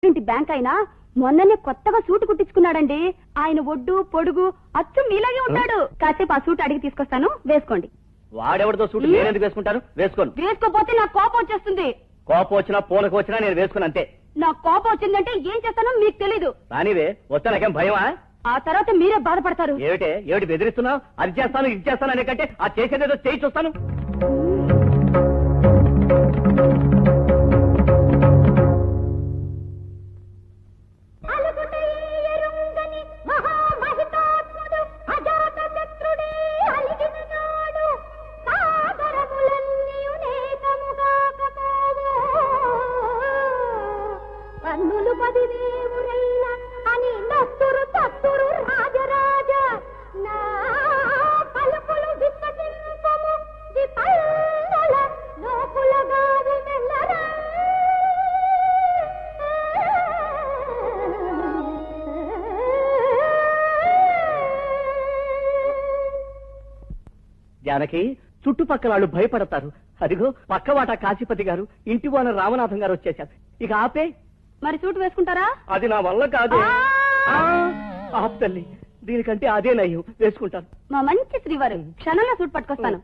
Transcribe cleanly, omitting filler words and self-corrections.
ఇంటి బ్యాంక్ అయినా మొన్ననే కొత్తగా సూట్ కుట్టించుకున్నాడండి. ఆయన ఒడ్డు పొడుగు అచ్చు మీలాగే ఉంటాడు. కాసేపు ఆ సూట్ అడిగి తీసుకొస్తాను, వేసుకోండి. వాడెవరితో సూట్ నేనెందుకు వేసుకుంటాను? వేసుకోను. వేసుకోపోతే నాకు కోపం వచ్చేస్తుంది. కోపం వచ్చినా పూలకు వచ్చినా నేను వేసుకుని అంతే. నాకు కోపం వచ్చిందంటే ఏం చేస్తానో మీకు తెలీదు. రానివే, వస్తా. నాకేం భయమా? ఆ తర్వాత మీరే బాధపడతారు. ఏమిటి బెదిరిస్తున్నావు? అది చేస్తాను ఇది చేస్తాను అనే కంటే ఆ చేసేదేదో చేయి చూస్తాను. కన్నులు పదివేవురైన అని నస్తురు తత్తురు రాజరాజ నా పలుకులు విప్పటింపము విపల్లుల లోకులగాదు మెల్లరా. జానకి, చుట్టుపక్కల వాళ్ళు భయపడతారు. అదిగో పక్కవాట కాశీపతి గారు, ఇంటి ఓనర్ రామనాథం గారు వచ్చేశారు. ఇక ఆపే. మరి సూట్ వేసుకుంటారా? అది నా వల్ల కాదు. ఆప్ తల్లి, దీనికంటే అదే నయ్యం, వేసుకుంటాను. మా మంచి శ్రీవారు క్షణంలో సూట్ పట్టుకొస్తాను.